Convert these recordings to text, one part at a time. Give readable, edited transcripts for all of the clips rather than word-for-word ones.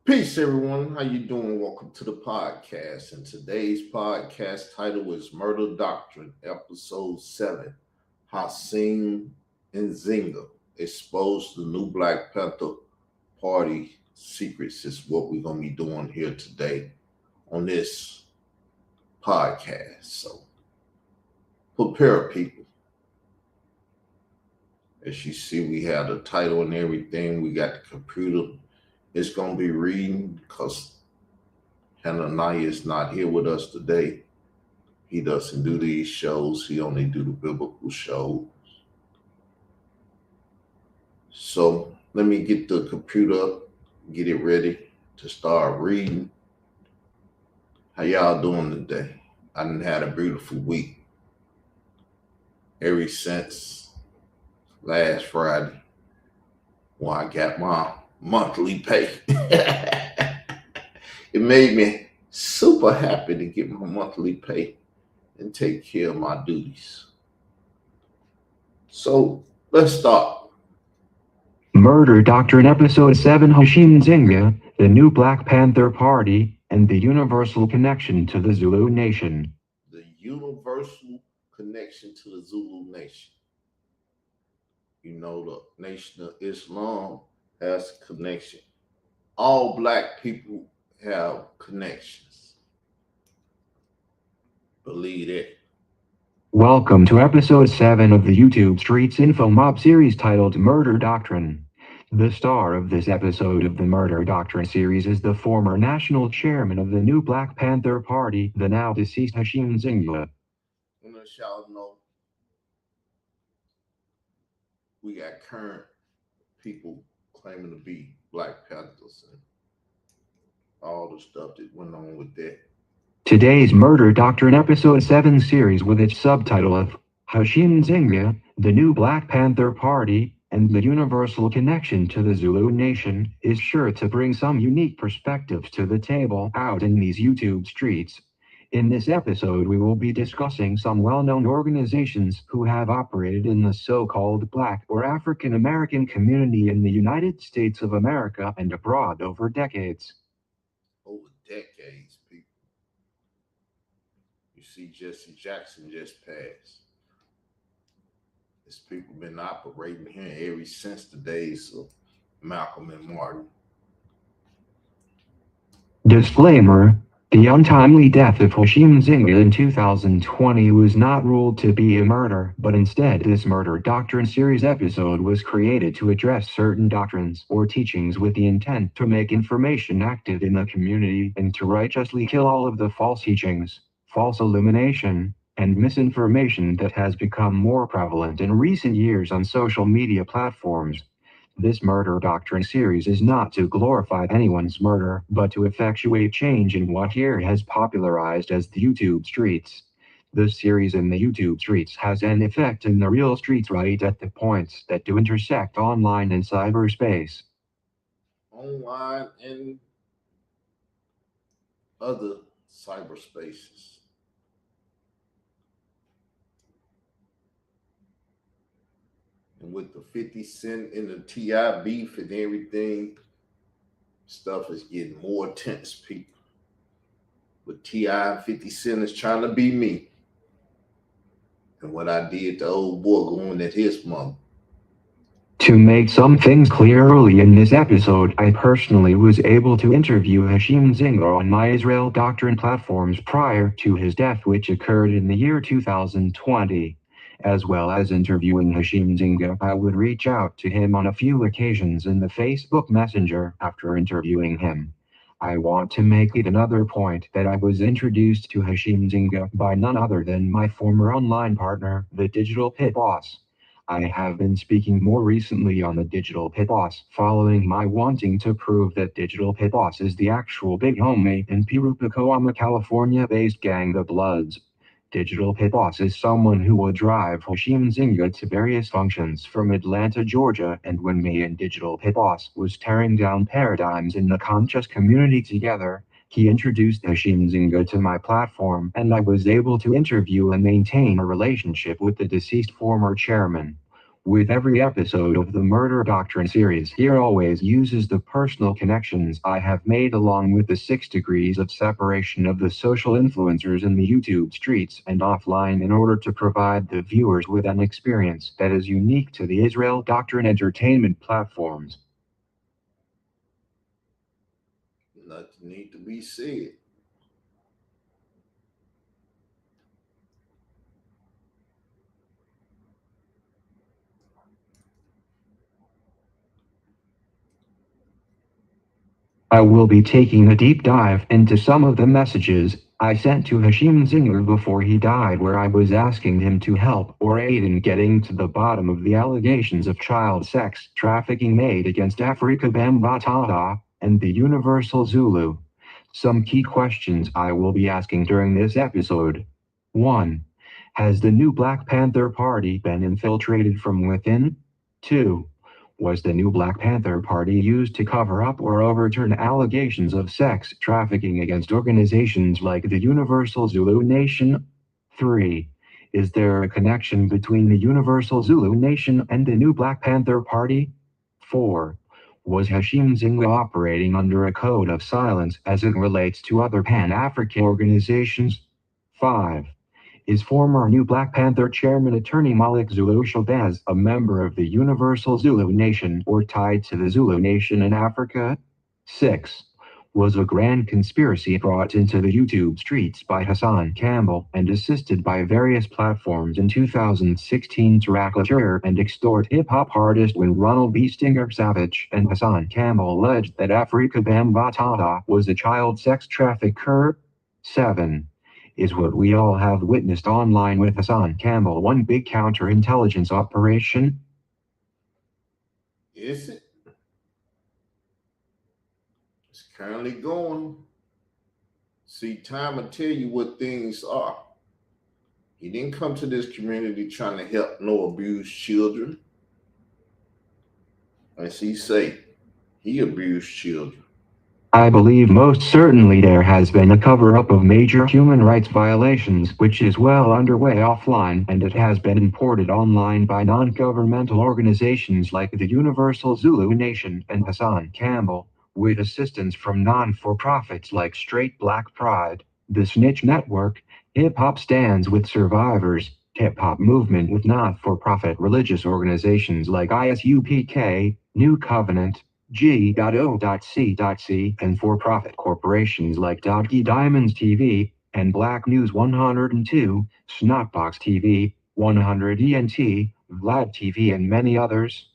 Peace, everyone. How you doing? Welcome to the podcast. And today's podcast title is Murder Doctrine, Episode 7. Hashim Nzinga exposed the new Black Panther Party secrets is what we're going to be doing here today on this podcast. So prepare, people. As you see, we have the title and everything. We got the computer. It's going to be reading because Hananiah is not here with us today. He doesn't do these shows. He only do the biblical shows. So let me get the computer up, get it ready to start reading. How y'all doing today? I done had a beautiful week. Ever since last Friday when I got my monthly pay. It made me super happy to get my monthly pay and take care of my duties. So let's start. Murder Doctrine Episode 7 Hashim Nzinga, the new Black Panther Party, and the universal connection to the Zulu Nation. The universal connection to the Zulu Nation. You know, the Nation of Islam has a connection. All Black people have connections. Believe it. Welcome to episode 7 of the YouTube Streets Info Mob series titled Murder Doctrine. The star of this episode of the Murder Doctrine series is the former national chairman of the new Black Panther Party, the now deceased Hashim Nzinga. I'm going to y'all know we got current people claiming to be Black Panthers and all the stuff that went on with that. Today's Murder Doctrine Episode 7 series, with its subtitle of Hashim Nzinga, the new Black Panther Party, and the universal connection to the Zulu Nation, is sure to bring some unique perspectives to the table out in these YouTube streets. In this episode, we will be discussing some well-known organizations who have operated in the so-called Black or African American community in the United States of America and abroad over decades. Over decades, people. You see, Jesse Jackson just passed. These people been operating here ever since the days of Malcolm and Martin. Disclaimer: the untimely death of Hashim Nzinga in 2020 was not ruled to be a murder, but instead this Murder Doctrine series episode was created to address certain doctrines or teachings with the intent to make information active in the community and to righteously kill all of the false teachings, false illumination, and misinformation that has become more prevalent in recent years on social media platforms. This Murder Doctrine series is not to glorify anyone's murder, but to effectuate change in what here has popularized as the YouTube streets. This series in the YouTube streets has an effect in the real streets right at the points that do intersect online and cyberspace. Online and other cyberspaces. And with the 50 Cent and the T.I. beef and everything, stuff is getting more tense, people. But T.I. and 50 Cent is trying to be me. And what I did to old boy going at his mother. To make some things clear early in this episode, I personally was able to interview Hashim Nzinga on my Israel Doctrine platforms prior to his death, which occurred in the year 2020. As well as interviewing Hashim Nzinga, I would reach out to him on a few occasions in the Facebook Messenger after interviewing him. I want to make it another point that I was introduced to Hashim Nzinga by none other than my former online partner, the Digital Pit Boss. I have been speaking more recently on the Digital Pit Boss, following my wanting to prove that Digital Pit Boss is the actual big homie in Pirupacoama, California-based gang The Bloods. Digital Pit Boss is someone who will drive Hashim Nzinga to various functions from Atlanta, Georgia, and when me and Digital Pit Boss was tearing down paradigms in the conscious community together, he introduced Hashim Nzinga to my platform, and I was able to interview and maintain a relationship with the deceased former chairman. With every episode of the Murder Doctrine series, here always uses the personal connections I have made along with the 6 degrees of separation of the social influencers in the YouTube streets and offline in order to provide the viewers with an experience that is unique to the Israel Doctrine entertainment platforms. Nothing need to be said. I will be taking a deep dive into some of the messages I sent to Hashim Nzinga before he died, where I was asking him to help or aid in getting to the bottom of the allegations of child sex trafficking made against Afrika Bambaataa and the Universal Zulu. Some key questions I will be asking during this episode. 1. Has the new Black Panther Party been infiltrated from within? 2. Was the new Black Panther Party used to cover up or overturn allegations of sex trafficking against organizations like the Universal Zulu Nation? 3. Is there a connection between the Universal Zulu Nation and the new Black Panther Party? 4. Was Hashim Nzinga operating under a code of silence as it relates to other Pan-African organizations? 5. Is former New Black Panther Chairman Attorney Malik Zulu Shabazz a member of the Universal Zulu Nation or tied to the Zulu Nation in Africa? 6. Was a grand conspiracy brought into the YouTube streets by Hassan Campbell and assisted by various platforms in 2016 to racketeer and extort hip-hop artist when Ronald B. Stinger Savage and Hassan Campbell alleged that Afrika Bambaataa was a child sex trafficker? 7. Is what we all have witnessed online with Hassan Campbell one big counterintelligence operation? Is it? It's currently going. See, time will tell you what things are. He didn't come to this community trying to help no abused children. As he say, he abused children. I believe most certainly there has been a cover-up of major human rights violations which is well underway offline, and it has been imported online by non-governmental organizations like the Universal Zulu Nation and Hassan Campbell, with assistance from non-for-profits like Straight Black Pride, the Snitch Network, Hip Hop Stands with Survivors, Hip Hop Movement with not-for-profit religious organizations like ISUPK, New Covenant, G.O.C.C, and for-profit corporations like Doggy Diamonds TV, and Black News 102, Snotbox TV, 100 ENT, Vlad TV, and many others.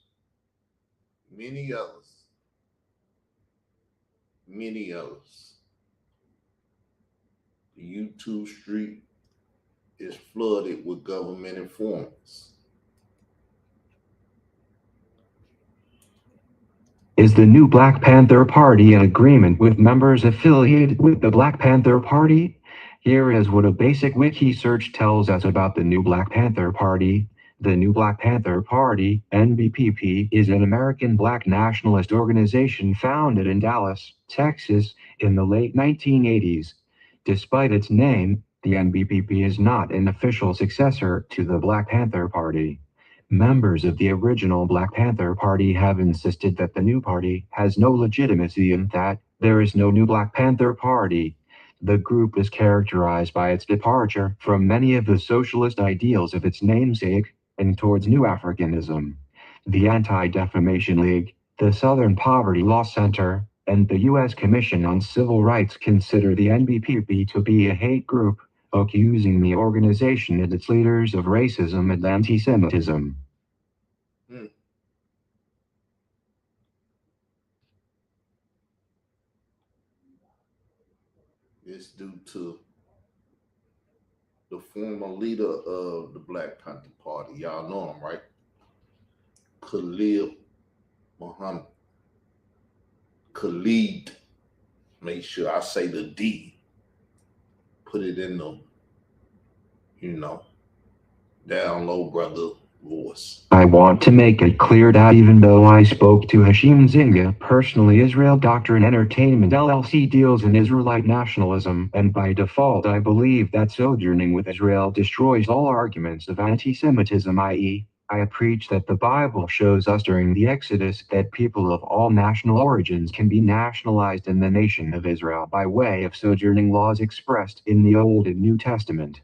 Many others. Many others. The YouTube street is flooded with government informants. Is the new Black Panther Party in agreement with members affiliated with the Black Panther Party? Here is what a basic wiki search tells us about the new Black Panther Party. The new Black Panther Party, NBPP, is an American black nationalist organization founded in Dallas, Texas, in the late 1980s. Despite its name, the NBPP is not an official successor to the Black Panther Party. Members of the original Black Panther Party have insisted that the new party has no legitimacy and that there is no new Black Panther Party. The group is characterized by its departure from many of the socialist ideals of its namesake and towards New Africanism. The Anti-Defamation League, the Southern Poverty Law Center, and the U.S. Commission on Civil Rights consider the NBPP to be a hate group, accusing the organization and its leaders of racism and anti-Semitism. It's due to the former leader of the Black Panther Party. Y'all know him, right? Khalid. Make sure I say the D. Put it in the, down low brother voice. I want to make it clear that even though I spoke to Hashim Nzinga personally, Israel Doctrine Entertainment LLC deals in Israelite nationalism, and by default I believe that sojourning with Israel destroys all arguments of anti-Semitism, i.e., I preach that the Bible shows us during the Exodus that people of all national origins can be nationalized in the nation of Israel by way of sojourning laws expressed in the Old and New Testament.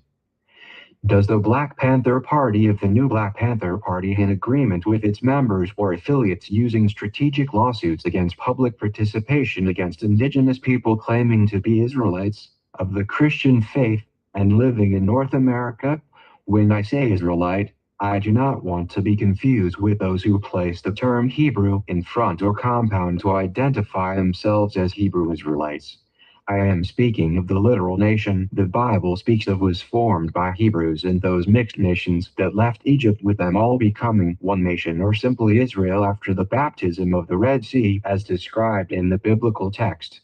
Does the Black Panther Party of the new Black Panther Party in agreement with its members or affiliates using strategic lawsuits against public participation against indigenous people claiming to be Israelites of the Christian faith and living in North America? When I say Israelite, I do not want to be confused with those who place the term Hebrew in front or compound to identify themselves as Hebrew Israelites. I am speaking of the literal nation the Bible speaks of was formed by Hebrews and those mixed nations that left Egypt with them all becoming one nation or simply Israel after the baptism of the Red Sea as described in the biblical text.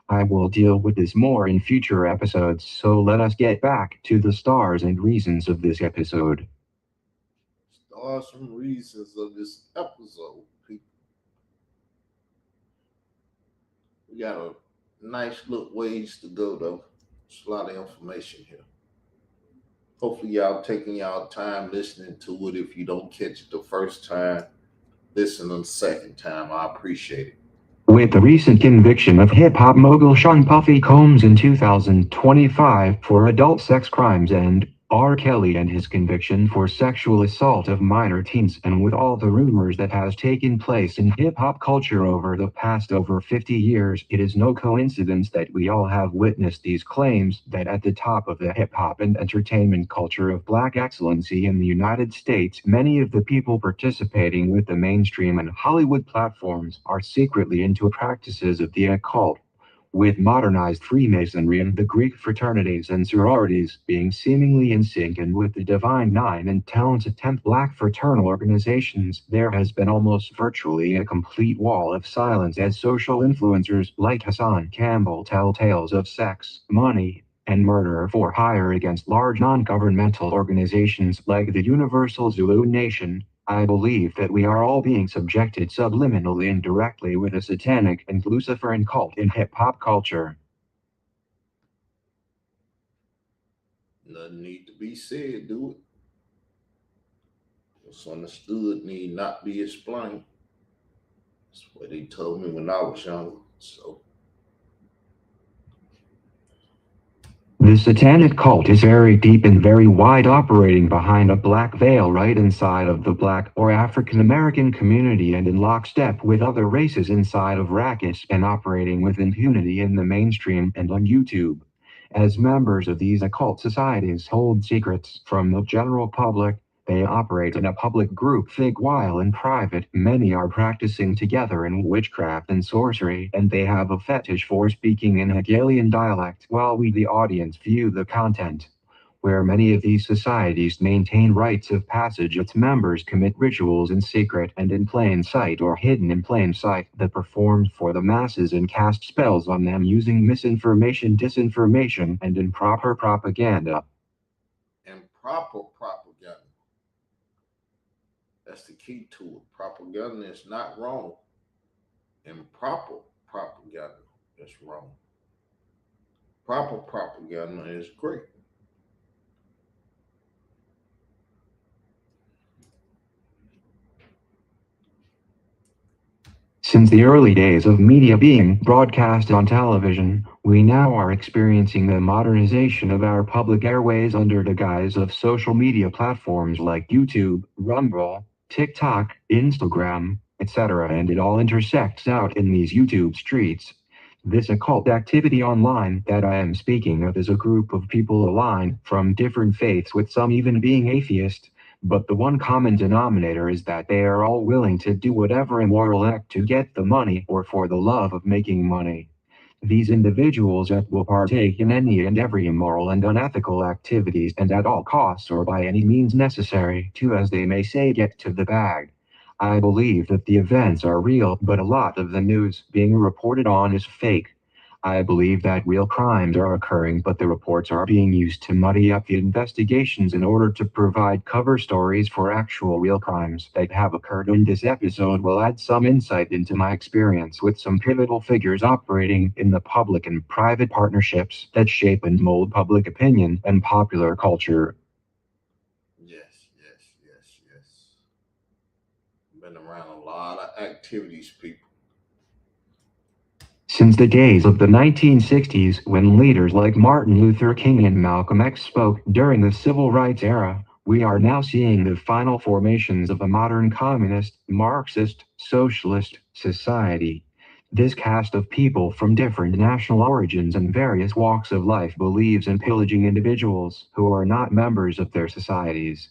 I will deal with this more in future episodes, so let us get back to the stars and reasons of this episode. Stars and reasons of this episode, people. We got a nice little ways to go, though. There's a lot of information here. Hopefully, y'all taking y'all time listening to it. If you don't catch it the first time, listen the second time. I appreciate it. With the recent conviction of hip-hop mogul Sean Puffy Combs in 2025 for adult sex crimes and R. Kelly and his conviction for sexual assault of minor teens, and with all the rumors that has taken place in hip-hop culture over the past over 50 years, it is no coincidence that we all have witnessed these claims that at the top of the hip-hop and entertainment culture of black excellency in the United States, many of the people participating with the mainstream and Hollywood platforms are secretly into practices of the occult, with modernized Freemasonry and the Greek fraternities and sororities being seemingly in sync, and with the Divine Nine and talented 10th Black fraternal organizations, there has been almost virtually a complete wall of silence as social influencers like Hassan Campbell tell tales of sex, money, and murder for hire against large non-governmental organizations like the Universal Zulu Nation. I believe that we are all being subjected subliminally and directly with a satanic and Luciferian cult in hip-hop culture. Nothing need to be said, do it. What's understood need not be explained. That's what they told me when I was young. So the satanic cult is very deep and very wide, operating behind a black veil right inside of the black or African American community and in lockstep with other races inside of rackets and operating with impunity in the mainstream and on YouTube. As members of these occult societies hold secrets from the general public, they operate in a public group think while in private many are practicing together in witchcraft and sorcery, and they have a fetish for speaking in Hegelian dialect while we the audience view the content. Where many of these societies maintain rites of passage, its members commit rituals in secret and in plain sight or hidden in plain sight that performed for the masses and cast spells on them using misinformation, disinformation, and improper propaganda. Improper propaganda. That's the key to it. Propaganda is not wrong. Improper propaganda is wrong. Proper propaganda is great. Since the early days of media being broadcast on television, we now are experiencing the modernization of our public airways under the guise of social media platforms like YouTube, Rumble, TikTok, Instagram, etc., and it all intersects out in these YouTube streets. This occult activity online that I am speaking of is a group of people aligned from different faiths, with some even being atheist, but the one common denominator is that they are all willing to do whatever immoral act to get the money or for the love of making money. These individuals will partake in any and every immoral and unethical activities, and at all costs or by any means necessary to, as they may say, get to the bag. I believe that the events are real, but a lot of the news being reported on is fake. I believe that real crimes are occurring, but the reports are being used to muddy up the investigations in order to provide cover stories for actual real crimes that have occurred. In this episode will add some insight into my experience with some pivotal figures operating in the public and private partnerships that shape and mold public opinion and popular culture. Yes, yes, yes, yes. activities, people. Since the days of the 1960s, when leaders like Martin Luther King and Malcolm X spoke during the civil rights era, we are now seeing the final formations of a modern communist, Marxist, socialist society. This caste of people from different national origins and various walks of life believes in pillaging individuals who are not members of their societies.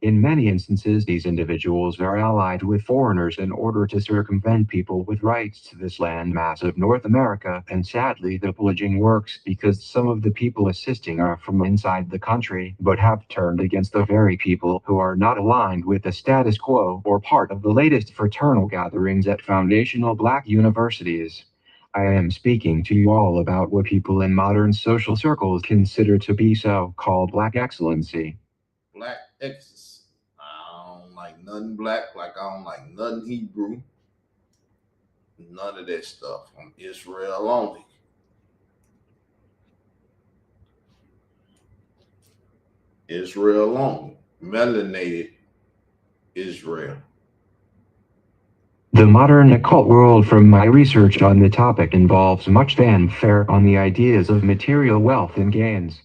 In many instances, these individuals are allied with foreigners in order to circumvent people with rights to this landmass of North America, and sadly the pillaging works because some of the people assisting are from inside the country, but have turned against the very people who are not aligned with the status quo or part of the latest fraternal gatherings at foundational black universities. I am speaking to you all about what people in modern social circles consider to be so-called black excellency. Black Exorcist. I don't like nothing black, like I don't like nothing Hebrew. None of that stuff. I'm Israel only. Israel only. Melanated Israel. The modern occult world, from my research on the topic, involves much fanfare on the ideas of material wealth and gains.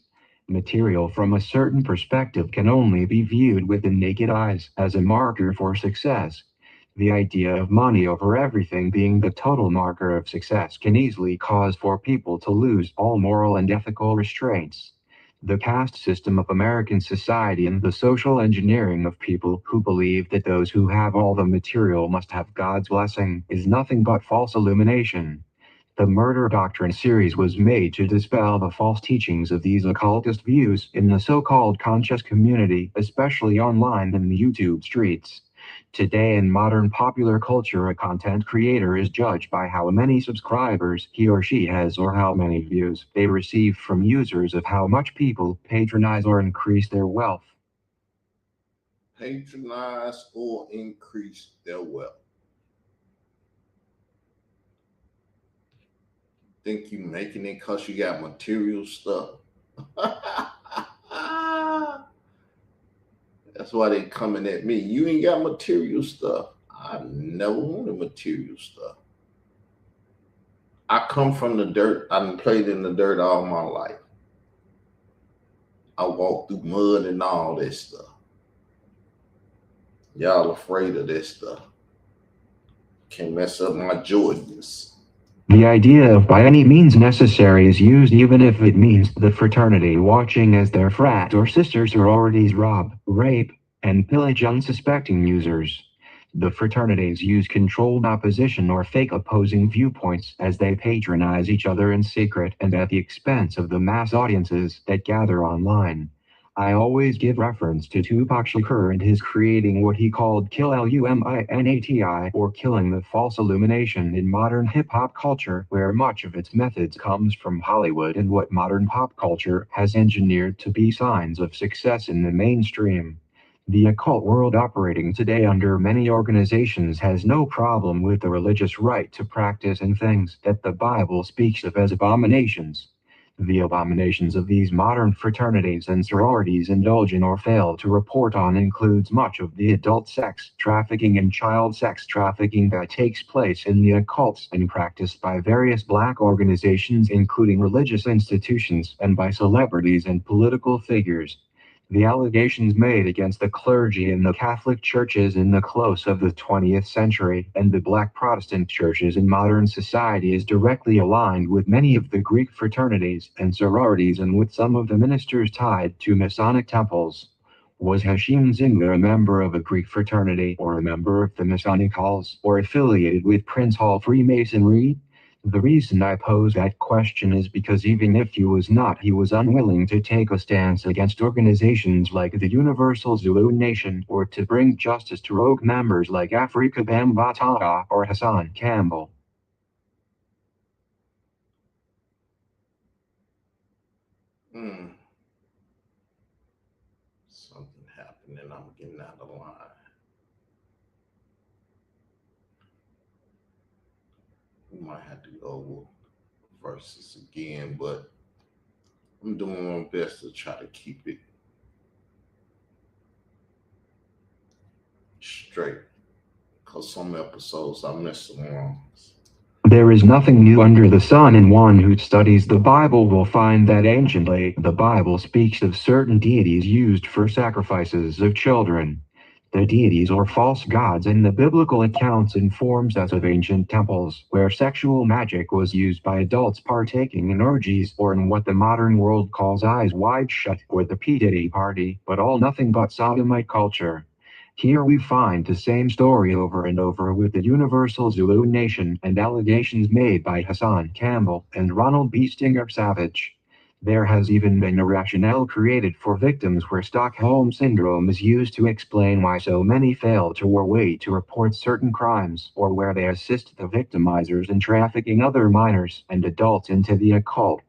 Material from a certain perspective can only be viewed with the naked eyes as a marker for success. The idea of money over everything being the total marker of success can easily cause for people to lose all moral and ethical restraints. The caste system of American society and the social engineering of people who believe that those who have all the material must have God's blessing is nothing but false illumination. The Murder Doctrine series was made to dispel the false teachings of these occultist views in the so-called conscious community, especially online in the YouTube streets. Today in modern popular culture, a content creator is judged by how many subscribers he or she has or how many views they receive from users of how much people patronize or increase their wealth. Patronize or increase their wealth. Think you making it because you got material stuff. That's why they coming at me. You ain't got material stuff. I never wanted material stuff. I come from the dirt. I done played in the dirt all my life. I walked through mud and all this stuff. Y'all afraid of this stuff. Can't mess up my Jordans. The idea of by any means necessary is used even if it means the fraternity watching as their frat or sister sororities rob, rape, and pillage unsuspecting users. The fraternities use controlled opposition or fake opposing viewpoints as they patronize each other in secret and at the expense of the mass audiences that gather online. I always give reference to Tupac Shakur and his creating what he called Kill Illuminati, or killing the false illumination in modern hip-hop culture, where much of its methods comes from Hollywood and what modern pop culture has engineered to be signs of success in the mainstream. The occult world operating today under many organizations has no problem with the religious right to practice in things that the Bible speaks of as abominations. The abominations of these modern fraternities and sororities indulge in or fail to report on includes much of the adult sex trafficking and child sex trafficking that takes place in the occults and practiced by various black organizations, including religious institutions, and by celebrities and political figures. The allegations made against the clergy in the Catholic churches in the close of the 20th century and the black Protestant churches in modern society is directly aligned with many of the Greek fraternities and sororities and with some of the ministers tied to Masonic temples. Was Hashim Nzinga a member of a Greek fraternity or a member of the Masonic halls or affiliated with Prince Hall Freemasonry? The reason I pose that question is because even if he was not, he was unwilling to take a stance against organizations like the Universal Zulu Nation or to bring justice to rogue members like Afrika Bambaataa or Hassan Campbell. Something happened and I'm getting out of line. We might have to go over verses again, but I'm doing my best to try to keep it straight. because some episodes I missed along. There is nothing new under the sun, and one who studies the Bible will find that anciently the Bible speaks of certain deities used for sacrifices of children. The deities or false gods in the biblical accounts informs us of ancient temples where sexual magic was used by adults partaking in orgies, or in what the modern world calls eyes wide shut or the P. Diddy party, but all nothing but sodomite culture. Here we find the same story over and over with the Universal Zulu Nation and allegations made by Hassan Campbell and Ronald B. Stinger Savage. There has even been a rationale created for victims where Stockholm Syndrome is used to explain why so many fail to or wait to report certain crimes, or where they assist the victimizers in trafficking other minors and adults into the occult.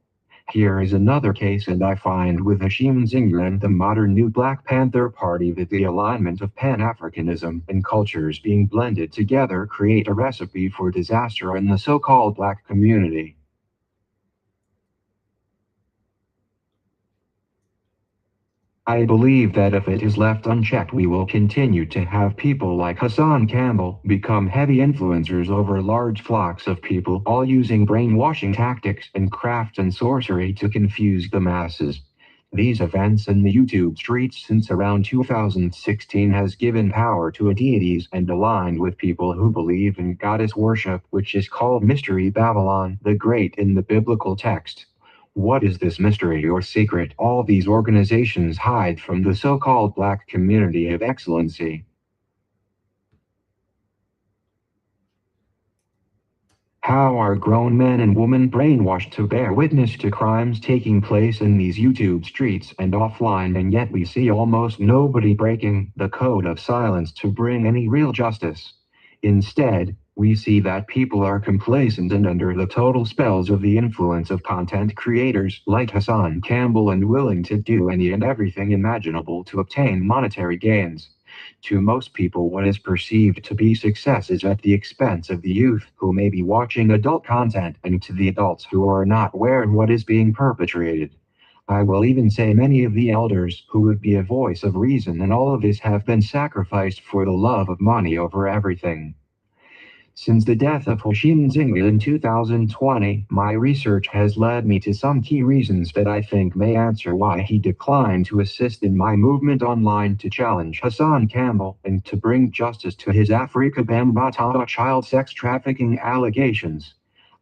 Here is another case, and I find with Hashim Nzinga and the modern new Black Panther Party that the alignment of Pan-Africanism and cultures being blended together create a recipe for disaster in the so-called black community. I believe that if it is left unchecked, we will continue to have people like Hassan Campbell become heavy influencers over large flocks of people, all using brainwashing tactics and craft and sorcery to confuse the masses. These events in the YouTube streets since around 2016 has given power to deities and aligned with people who believe in goddess worship, which is called Mystery Babylon the Great in the biblical text. What is this mystery or secret all these organizations hide from the so-called black community of excellency? How are grown men and women brainwashed to bear witness to crimes taking place in these YouTube streets and offline, and yet we see almost nobody breaking the code of silence to bring any real justice? Instead, we see that people are complacent and under the total spells of the influence of content creators like Hassan Campbell and willing to do any and everything imaginable to obtain monetary gains. To most people, what is perceived to be success is at the expense of the youth who may be watching adult content, and to the adults who are not aware of what is being perpetrated. I will even say many of the elders who would be a voice of reason in all of this have been sacrificed for the love of money over everything. Since the death of Hashim Nzinga in 2020, my research has led me to some key reasons that I think may answer why he declined to assist in my movement online to challenge Hassan Campbell and to bring justice to his Afrika Bambaataa child sex trafficking allegations.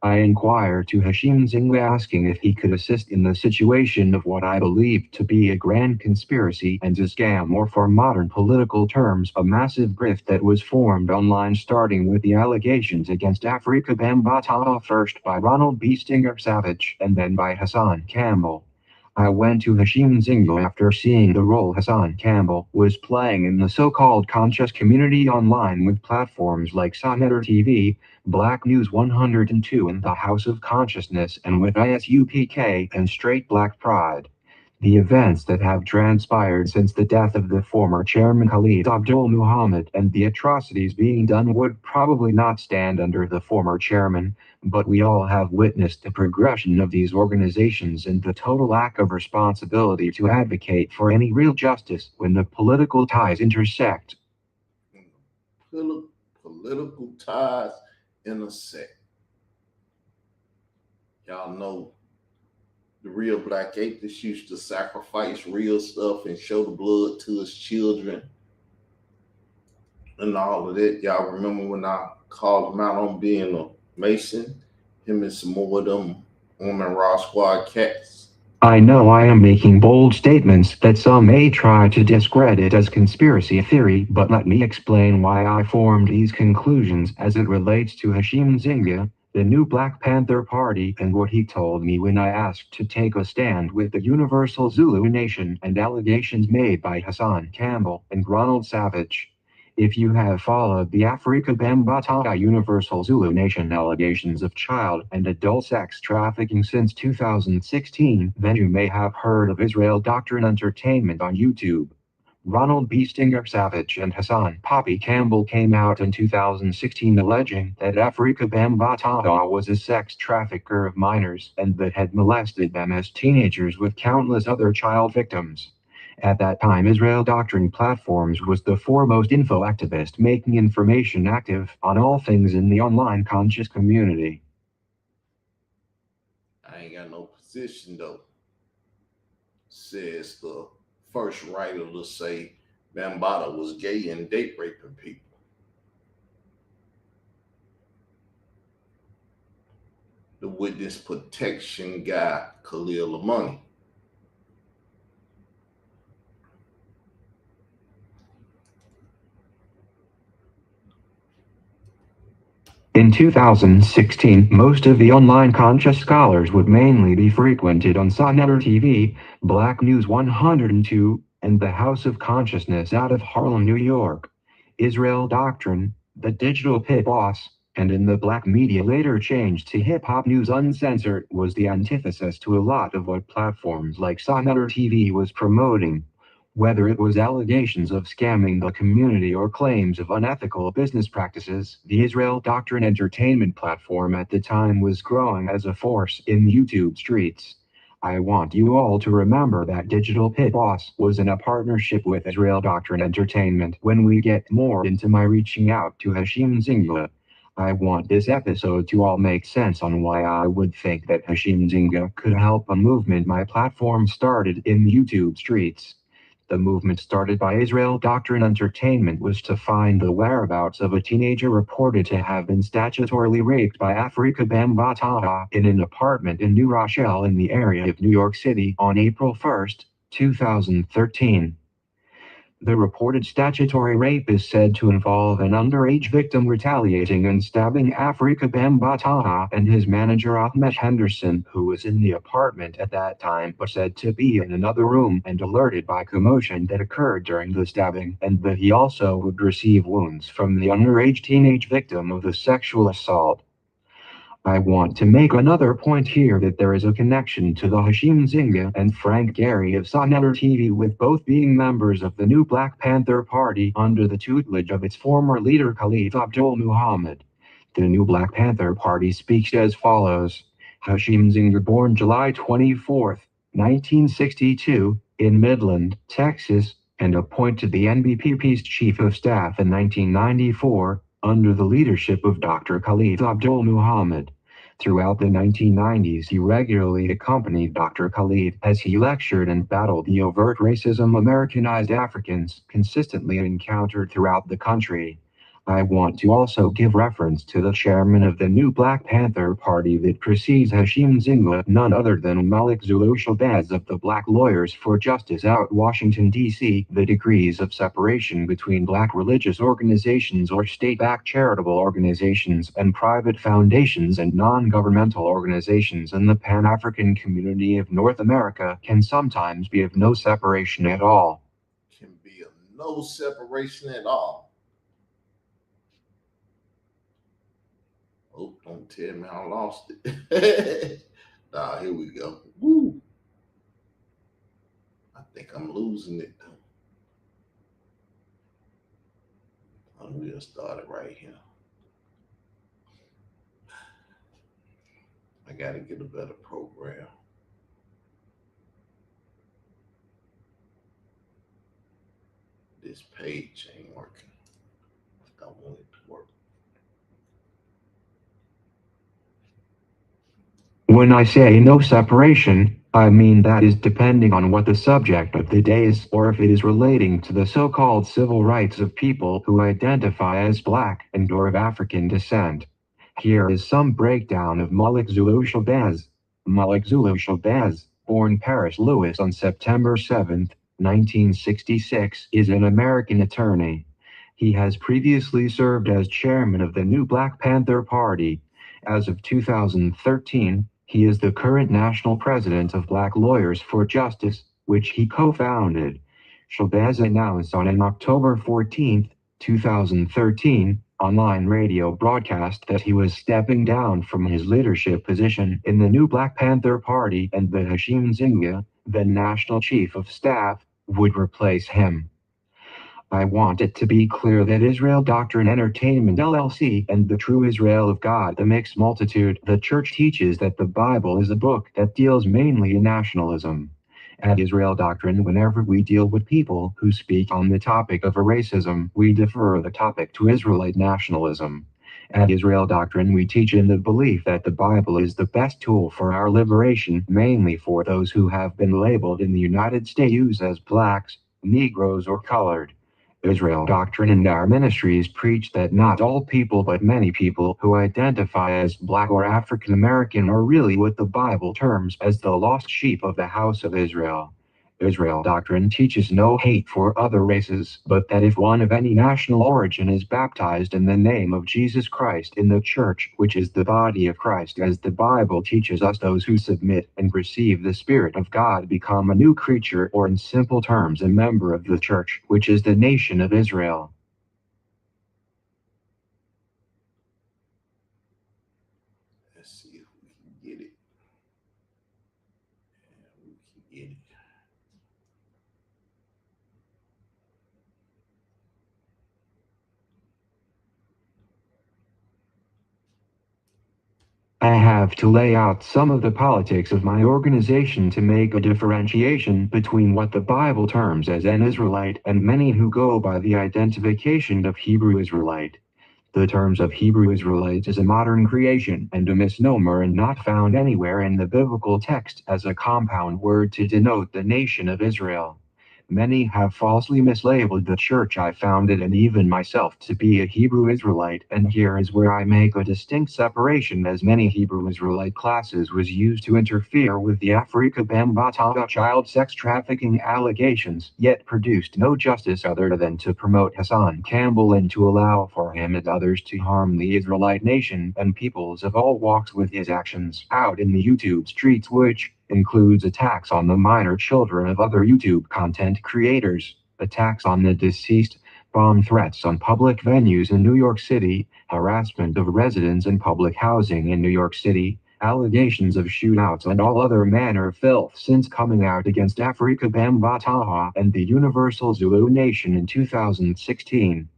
I inquired to Hashim Nzinga asking if he could assist in the situation of what I believe to be a grand conspiracy and a scam, or for modern political terms, a massive grift that was formed online, starting with the allegations against Afrika Bambaataa, first by Ronald B. Stinger Savage and then by Hassan Campbell. I went to Hashim Nzinga after seeing the role Hassan Campbell was playing in the so-called conscious community online with platforms like Sahedar TV, Black News 102 and the House of Consciousness, and with ISUPK and Straight Black Pride. The events that have transpired since the death of the former chairman Khalid Abdul Muhammad and the atrocities being done would probably not stand under the former chairman, but we all have witnessed the progression of these organizations and the total lack of responsibility to advocate for any real justice when the political ties intersect. Political ties intersect. Y'all know the real black atheist used to sacrifice real stuff and show the blood to his children and all of that. Y'all remember when I called him out on being a Mason? Him and some more of them Woman Raw Squad cats. I know I am making bold statements that some may try to discredit as conspiracy theory, but let me explain why I formed these conclusions as it relates to Hashim Nzinga, the new Black Panther Party, and what he told me when I asked to take a stand with the Universal Zulu Nation and allegations made by Hassan Campbell and Ronald Savage. If you have followed the Afrika Bambaataa Universal Zulu Nation allegations of child and adult sex trafficking since 2016, then you may have heard of Israel Doctrine Entertainment on YouTube. Ronald B. Stinger Savage and Hassan Poppy Campbell came out in 2016 alleging that Afrika Bambaataa was a sex trafficker of minors and that had molested them as teenagers with countless other child victims. At that time, Israel Doctrine Platforms was the foremost info activist, making information active on all things in the online conscious community. I ain't got no position though, says the first writer to say Bambaataa was gay and date raping people. The witness protection guy, Khalil Amani. In 2016, most of the online conscious scholars would mainly be frequented on Sonnetta TV, Black News 102, and the House of Consciousness out of Harlem, New York. Israel Doctrine, the digital pit boss, and in the black media later changed to Hip Hop News Uncensored, was the antithesis to a lot of what platforms like Sonnetta TV was promoting. Whether it was allegations of scamming the community or claims of unethical business practices, the Israel Doctrine entertainment platform at the time was growing as a force in YouTube streets. I want you all to remember that Digital Pit Boss was in a partnership with Israel Doctrine Entertainment. When we get more into my reaching out to Hashim Nzinga, I want this episode to all make sense on why I would think that Hashim Nzinga could help a movement my platform started in YouTube streets. The movement started by Israel Doctrine Entertainment was to find the whereabouts of a teenager reported to have been statutorily raped by Afrika Bambaataa in an apartment in New Rochelle in the area of New York City on April 1, 2013. The reported statutory rape is said to involve an underage victim retaliating and stabbing Afrika Bambaataa and his manager Ahmed Henderson, who was in the apartment at that time but said to be in another room and alerted by commotion that occurred during the stabbing, and that he also would receive wounds from the underage teenage victim of the sexual assault. I want to make another point here that there is a connection to the Hashim Nzinga and Frank Gehry of Sonnetta TV, with both being members of the new Black Panther Party under the tutelage of its former leader Khalid Abdul Muhammad. The new Black Panther Party speaks as follows. Hashim Nzinga, born July 24, 1962, in Midland, Texas, and appointed the NBPP's Chief of Staff in 1994, under the leadership of Dr. Khalid Abdul Muhammad. Throughout the 1990s, he regularly accompanied Dr. Khalid as he lectured and battled the overt racism Americanized Africans consistently encountered throughout the country. I want to also give reference to the chairman of the new Black Panther Party that precedes Hashim Nzinga, none other than Malik Zulu Shabazz of the Black Lawyers for Justice out Washington, D.C. The degrees of separation between black religious organizations or state-backed charitable organizations and private foundations and non-governmental organizations in the Pan-African community of North America can sometimes be of no separation at all. Can be of no separation at all. Oh, don't tell me I lost it. Here we go. Woo. I think I'm losing it though. We'll start it right here. I gotta get a better program. This page ain't working. I want it to work. When I say no separation, I mean that is depending on what the subject of the day is, or if it is relating to the so-called civil rights of people who identify as black and or of African descent. Here is some breakdown of Malik Zulu Shabazz. Malik Zulu Shabazz, born Paris Louis on September 7, 1966, is an American attorney. He has previously served as chairman of the new Black Panther Party. As of 2013, he is the current national president of Black Lawyers for Justice, which he co-founded. Shabazz announced on an October 14, 2013, online radio broadcast that he was stepping down from his leadership position in the new Black Panther Party and that Hashim Nzinga, the national chief of staff, would replace him. I want it to be clear that Israel Doctrine Entertainment LLC and the True Israel of God, the Mixed Multitude, the church teaches that the Bible is a book that deals mainly in nationalism. At Israel Doctrine, whenever we deal with people who speak on the topic of racism, we defer the topic to Israelite nationalism. At Israel Doctrine, we teach in the belief that the Bible is the best tool for our liberation, mainly for those who have been labeled in the United States as blacks, Negroes, or colored. Israel Doctrine and our ministries preach that not all people but many people who identify as black or African American are really what the Bible terms as the lost sheep of the house of Israel. Israel Doctrine teaches no hate for other races, but that if one of any national origin is baptized in the name of Jesus Christ in the church, which is the body of Christ as the Bible teaches us, those who submit and receive the Spirit of God become a new creature, or in simple terms a member of the church, which is the nation of Israel. Let's see if we can get it. We can get it. I have to lay out some of the politics of my organization to make a differentiation between what the Bible terms as an Israelite and many who go by the identification of Hebrew Israelite. The terms of Hebrew Israelite is a modern creation and a misnomer and not found anywhere in the biblical text as a compound word to denote the nation of Israel. Many have falsely mislabeled the church I founded and even myself to be a Hebrew Israelite, and here is where I make a distinct separation, as many Hebrew Israelite classes was used to interfere with the Afrika Bambaataa child sex trafficking allegations, yet produced no justice other than to promote Hassan Campbell and to allow for him and others to harm the Israelite nation and peoples of all walks with his actions out in the YouTube streets, which includes attacks on the minor children of other YouTube content creators, attacks on the deceased, bomb threats on public venues in New York City, harassment of residents in public housing in New York City, allegations of shootouts and all other manner of filth since coming out against Afrika Bambaataa and the Universal Zulu Nation in 2016.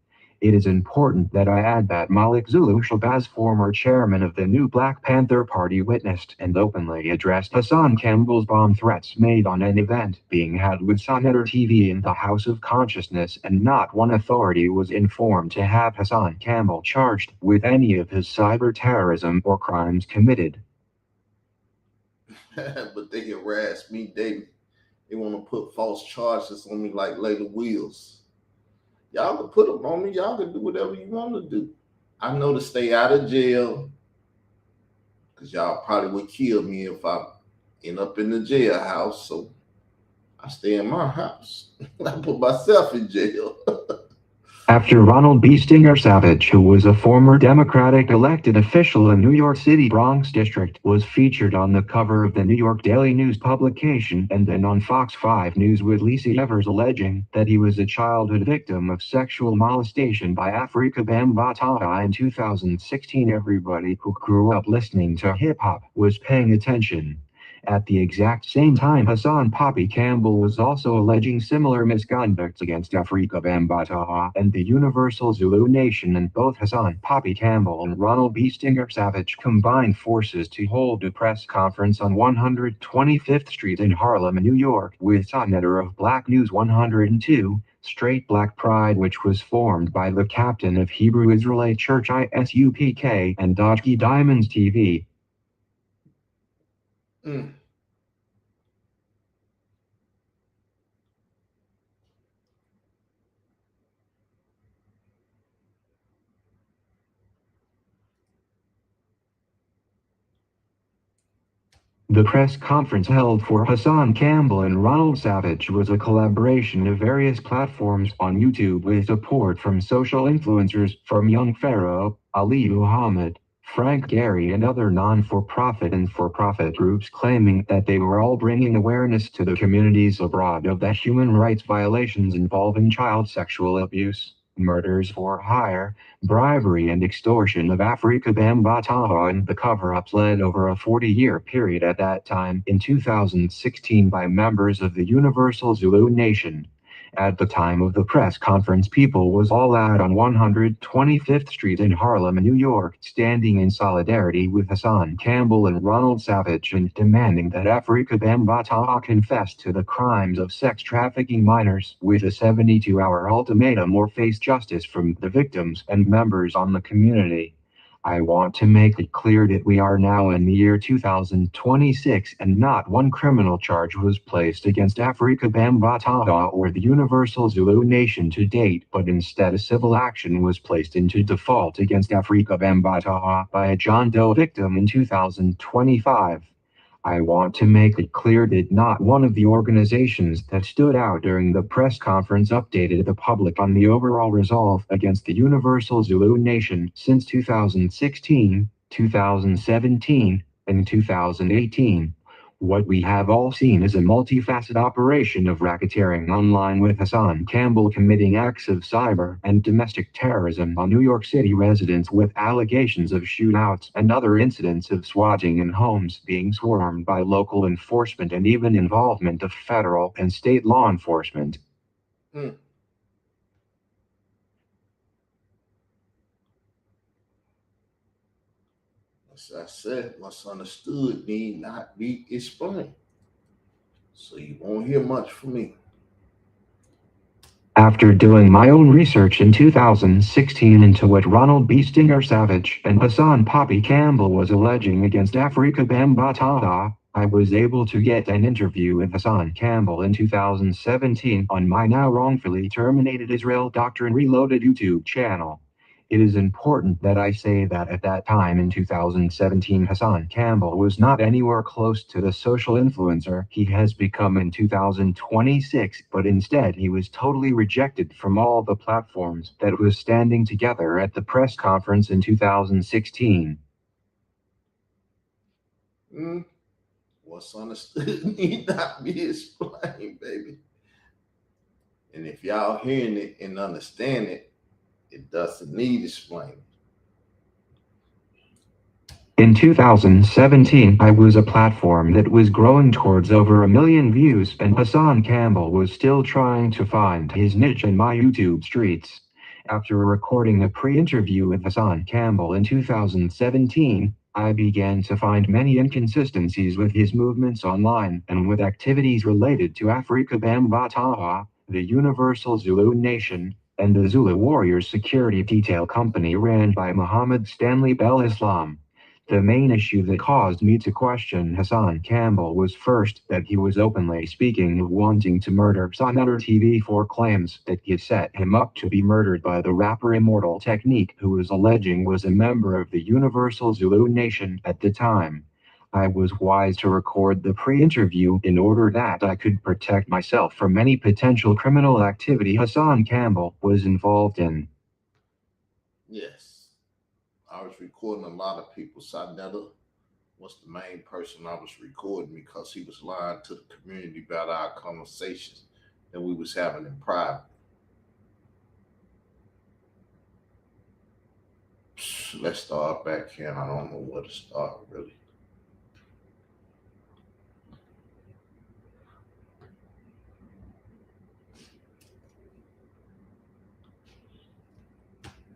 It is important that I add that Malik Zulu Shabazz, former chairman of the new Black Panther Party, witnessed and openly addressed Hassan Campbell's bomb threats made on an event being held with Sonnetter TV in the House of Consciousness, and not one authority was informed to have Hassan Campbell charged with any of his cyber terrorism or crimes committed. But they harass me. They want to put false charges on me like Layla Wheels. Y'all can put them on me. Y'all can do whatever you want to do. I know to stay out of jail, because y'all probably would kill me if I end up in the jailhouse. So I stay in my house. I put myself in jail. After Ronald B. Stinger Savage, who was a former Democratic elected official in New York City Bronx District, was featured on the cover of the New York Daily News publication and then on Fox 5 News with Lisa Evers alleging that he was a childhood victim of sexual molestation by Afrika Bambaataa in 2016, everybody who grew up listening to hip-hop was paying attention. At the exact same time, Hassan Poppy Campbell was also alleging similar misconduct against Afrika Bambaataa and the Universal Zulu Nation, and both Hassan Poppy Campbell and Ronald B. Stinger Savage combined forces to hold a press conference on 125th Street in Harlem, New York, with Sonnetter of Black News 102, Straight Black Pride, which was formed by the captain of Hebrew Israelite Church ISUPK, and Dodgy Diamonds TV. The press conference held for Hassan Campbell and Ronald Savage was a collaboration of various platforms on YouTube with support from social influencers from Young Pharaoh, Ali Muhammad, Frank Gehry, and other non-for-profit and for-profit groups, claiming that they were all bringing awareness to the communities abroad of the human rights violations involving child sexual abuse, murders for hire, bribery, and extortion of Afrika Bambaataa, and the cover-ups led over a 40-year period at that time in 2016 by members of the Universal Zulu Nation. At the time of the press conference, people was all out on 125th Street in Harlem, New York, standing in solidarity with Hassan Campbell and Ronald Savage and demanding that Afrika Bambaataa confess to the crimes of sex trafficking minors with a 72-hour ultimatum or face justice from the victims and members on the community. I want to make it clear that we are now in the year 2026 and not one criminal charge was placed against Afrika Bambaataa or the Universal Zulu Nation to date, but instead a civil action was placed into default against Afrika Bambaataa by a John Doe victim in 2025. I want to make it clear that not one of the organizations that stood out during the press conference updated the public on the overall resolve against the Universal Zulu Nation since 2016, 2017, and 2018. What we have all seen is a multifaceted operation of racketeering online with Hassan Campbell committing acts of cyber and domestic terrorism on New York City residents with allegations of shootouts and other incidents of swatting and homes being swarmed by local enforcement and even involvement of federal and state law enforcement. Mm. As I said, what's understood need not be explained. So you won't hear much from me. After doing my own research in 2016 into what Ronald B. Stinger Savage and Hassan Poppy Campbell was alleging against Afrika Bambaataa, I was able to get an interview with Hassan Campbell in 2017 on my now wrongfully terminated Israel Doctrine Reloaded YouTube channel. It is important that I say that at that time in 2017 Hassan Campbell was not anywhere close to the social influencer he has become in 2026, but instead he was totally rejected from all the platforms that was standing together at the press conference in 2016. What's understood need not be explained, baby. And if y'all hearing it and understand it, it doesn't need explaining. In 2017, I was a platform that was growing towards over 1 million views, and Hassan Campbell was still trying to find his niche in my YouTube streets. After recording a pre-interview with Hassan Campbell in 2017, I began to find many inconsistencies with his movements online and with activities related to Afrika Bambaataa, the Universal Zulu Nation, and the Zulu Warriors security detail company ran by Muhammad Stanley Bel Islam. The main issue that caused me to question Hassan Campbell was first that he was openly speaking of wanting to murder Senator TV for claims that he set him up to be murdered by the rapper Immortal Technique, who was alleging was a member of the Universal Zulu Nation at the time. I was wise to record the pre-interview in order that I could protect myself from any potential criminal activity Hassan Campbell was involved in. Yes. I was recording a lot of people. Sadnetta was the main person I was recording because he was lying to the community about our conversations that we was having in private. Let's start back here. I don't know where to start really.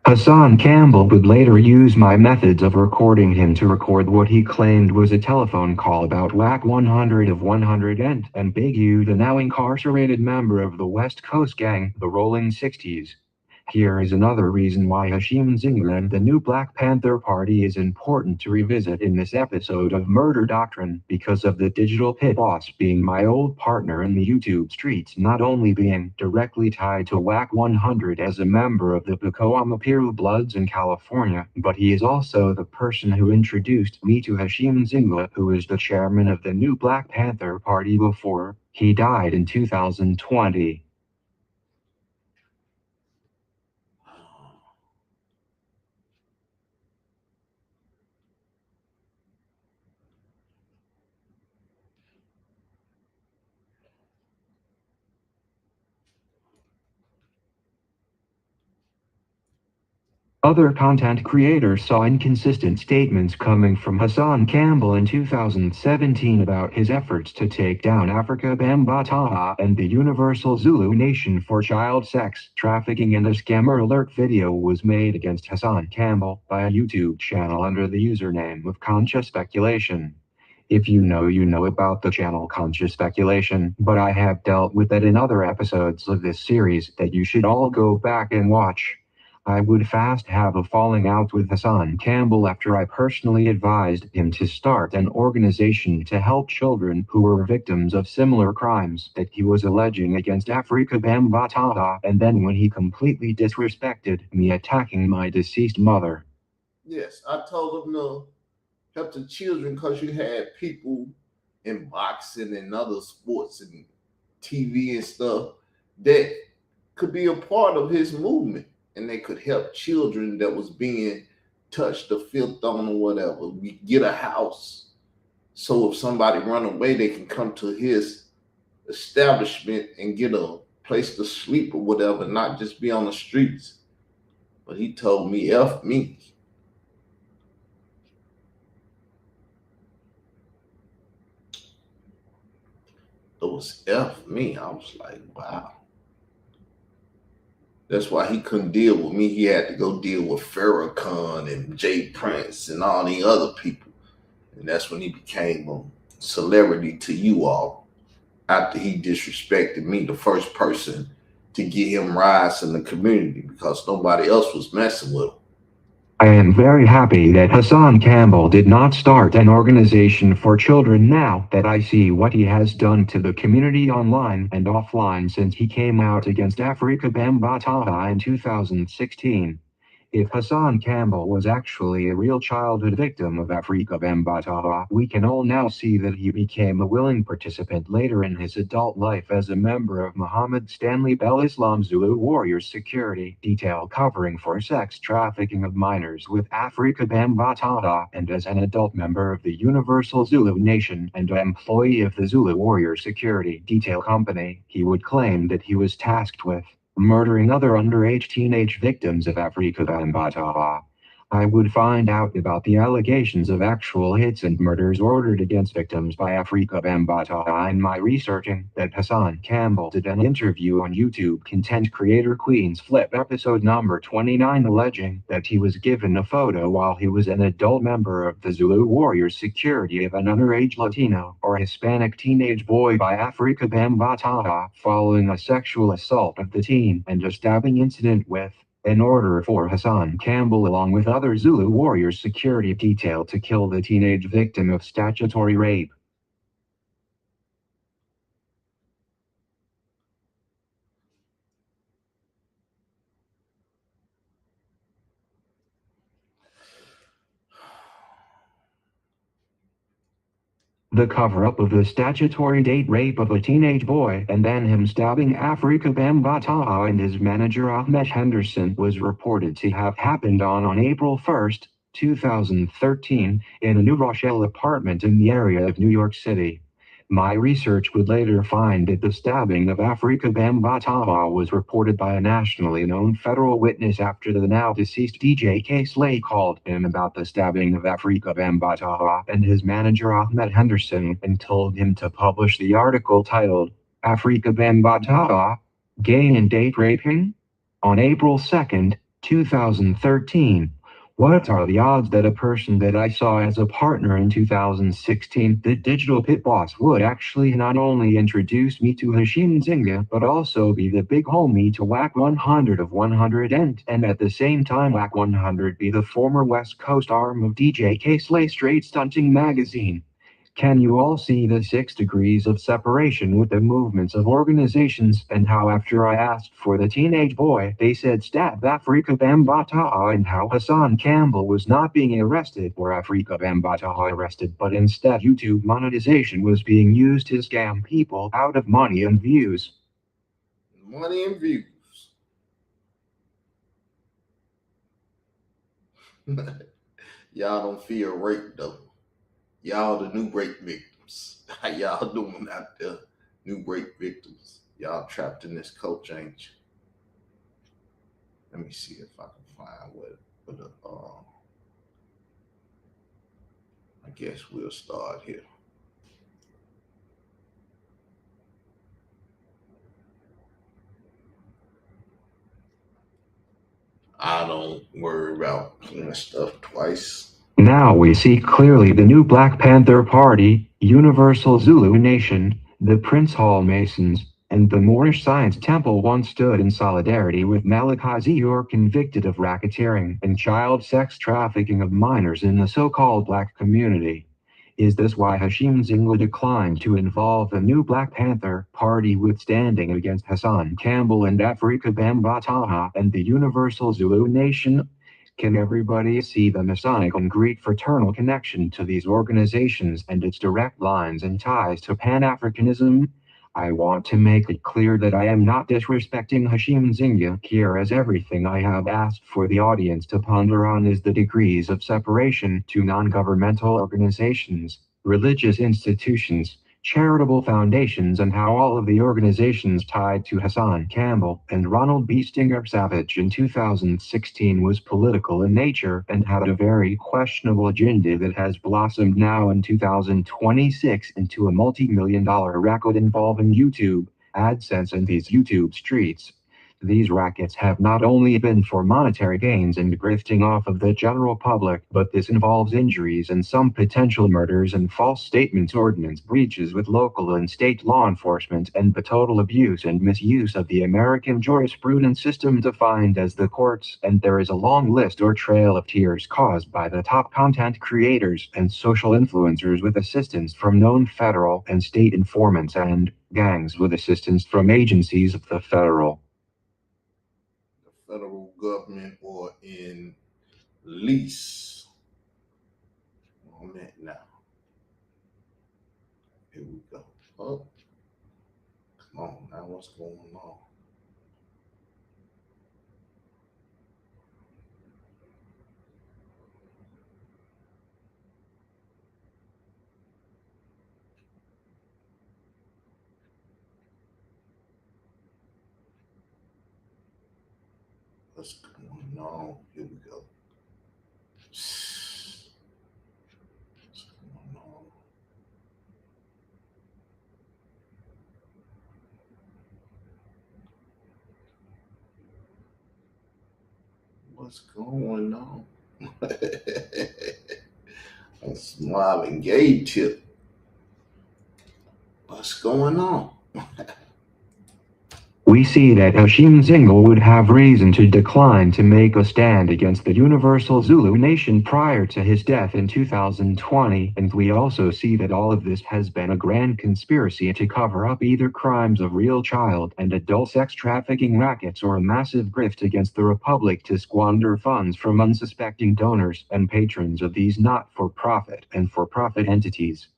Hassan Campbell would later use my methods of recording him to record what he claimed was a telephone call about WAC 100 of 100 and Big U, the now incarcerated member of the West Coast gang, the Rolling 60s. Here is another reason why Hashim Nzinga and the new Black Panther Party is important to revisit in this episode of Murder Doctrine, because of the digital pit boss being my old partner in the YouTube streets, not only being directly tied to WAC 100 as a member of the Pacoima Bloods in California, but he is also the person who introduced me to Hashim Nzinga, who is the chairman of the new Black Panther Party before he died in 2020. Other content creators saw inconsistent statements coming from Hassan Campbell in 2017 about his efforts to take down Africa Bambaataa and the Universal Zulu Nation for child sex trafficking, and a scammer alert video was made against Hassan Campbell by a YouTube channel under the username of Conscious Speculation. If you know about the channel Conscious Speculation, but I have dealt with it in other episodes of this series that you should all go back and watch. I would fast have a falling out with Hassan Campbell after I personally advised him to start an organization to help children who were victims of similar crimes that he was alleging against Afrika Bambaataa, and then when he completely disrespected me, attacking my deceased mother. Yes, I told him to help the children because you had people in boxing and other sports and TV and stuff that could be a part of his movement, and they could help children that was being touched or filth on or whatever. We get a house, so if somebody run away, they can come to his establishment and get a place to sleep or whatever, not just be on the streets. But he told me, F me. It was F me. I was like, wow. That's why he couldn't deal with me. He had to go deal with Farrakhan and Jay Prince and all the other people. And that's when he became a celebrity to you all. After he disrespected me, the first person to get him rise in the community, because nobody else was messing with him. I am very happy that Hassan Campbell did not start an organization for children now that I see what he has done to the community online and offline since he came out against Afrika Bambaataa in 2016. If Hassan Campbell was actually a real childhood victim of Afrika Bambaataa, we can all now see that he became a willing participant later in his adult life as a member of Muhammad Stanley Bell Islam Zulu Warriors Security Detail covering for sex trafficking of minors with Afrika Bambaataa, and as an adult member of the Universal Zulu Nation and an employee of the Zulu Warriors Security Detail Company, he would claim that he was tasked with murdering other underage teenage victims of Afrika Bambaataa. I would find out about the allegations of actual hits and murders ordered against victims by Afrika Bambaataa in my researching that Hassan Campbell did an interview on YouTube content creator Queen's Flip episode number 29 alleging that he was given a photo while he was an adult member of the Zulu Warriors Security of an underage Latino or Hispanic teenage boy by Afrika Bambaataa following a sexual assault of the teen and a stabbing incident with, in order for Hassan Campbell along with other Zulu Warriors Security Detail to kill the teenage victim of statutory rape. The cover-up of the statutory date rape of a teenage boy and then him stabbing Afrika Bambaataa and his manager Ahmed Henderson was reported to have happened on April 1st, 2013, in a New Rochelle apartment in the area of New York City. My research would later find that the stabbing of Afrika Bambaataa was reported by a nationally known federal witness after the now deceased DJ K. Slay called him about the stabbing of Afrika Bambaataa and his manager Ahmed Henderson and told him to publish the article titled Afrika Bambaataa, Gay and Date Raping? On April 2nd, 2013. What are the odds that a person that I saw as a partner in 2016, the digital pit boss, would actually not only introduce me to Hashim Nzinga, but also be the big homie to WAC 100 of 100 and at the same time WAC 100 be the former West Coast arm of DJ K. Slay Straight Stunting magazine? Can you all see the 6 degrees of separation with the movements of organizations and how after I asked for the teenage boy, they said stab Afrika Bambaataa, and how Hassan Campbell was not being arrested or Afrika Bambaataa arrested, but instead YouTube monetization was being used to scam people out of money and views. Money and views. Y'all don't feel raped though. Y'all the new rape victims. How y'all doing out there, new rape victims? Y'all trapped in this culture, ain't you? Let me see if I can find what But I guess we'll start here. I don't worry about playing stuff twice. Now we see clearly the new Black Panther Party, Universal Zulu Nation, the Prince Hall Masons, and the Moorish Science Temple once stood in solidarity with Malachi Zior, convicted of racketeering and child sex trafficking of minors in the so-called black community. Is this why Hashim Nzinga declined to involve the new Black Panther Party with standing against Hassan Campbell and Afrika Bambataha and the Universal Zulu Nation? Can everybody see the Masonic and Greek fraternal connection to these organizations and its direct lines and ties to Pan-Africanism? I want to make it clear that I am not disrespecting Hashim Nzinga here, as everything I have asked for the audience to ponder on is the degrees of separation to non-governmental organizations, religious institutions, charitable foundations, and how all of the organizations tied to Hassan Campbell and Ronald B. Stinger Savage in 2016 was political in nature and had a very questionable agenda that has blossomed now in 2026 into a multi-million-dollar racket involving YouTube, AdSense, and these YouTube streets. These rackets have not only been for monetary gains and grifting off of the general public, but this involves injuries and some potential murders and false statements, ordinance breaches with local and state law enforcement, and the total abuse and misuse of the American jurisprudence system defined as the courts. And there is a long list or trail of tears caused by the top content creators and social influencers with assistance from known federal and state informants and gangs with assistance from agencies of the federal Government or in lease on that now. Here we go. Oh, come on now, what's going on? What's going on? Here we go. What's going on? What's going on? A smiling gay tip. What's going on? We see that Hashim Nzinga would have reason to decline to make a stand against the Universal Zulu Nation prior to his death in 2020, and we also see that all of this has been a grand conspiracy to cover up either crimes of real child and adult sex trafficking rackets or a massive grift against the Republic to squander funds from unsuspecting donors and patrons of these not-for-profit and for-profit entities.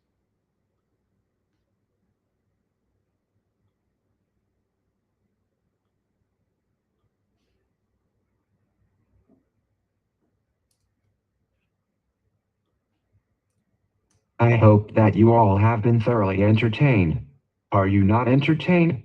I hope that you all have been thoroughly entertained. Are you not entertained?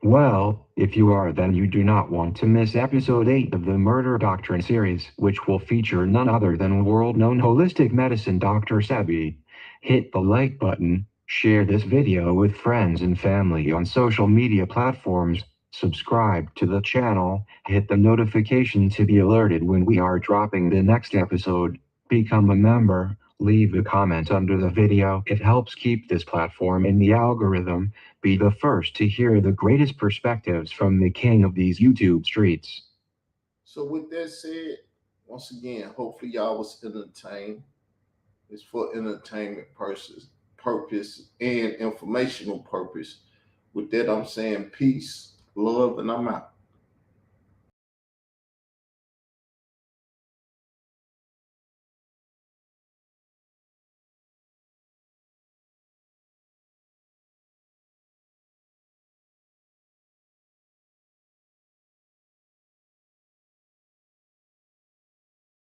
Well, if you are, then you do not want to miss episode 8 of the Murder Doctrine series, which will feature none other than world-known holistic medicine Dr. Sebi. Hit the like button, share this video with friends and family on social media platforms, subscribe to the channel, hit the notification to be alerted when we are dropping the next episode. Become a member, leave a comment under the video. It helps keep this platform in the algorithm. Be the first to hear the greatest perspectives from the king of these YouTube streets. So with that said, once again, hopefully y'all was entertained. It's for entertainment purpose and informational purpose. With that, I'm saying peace, love, and I'm out.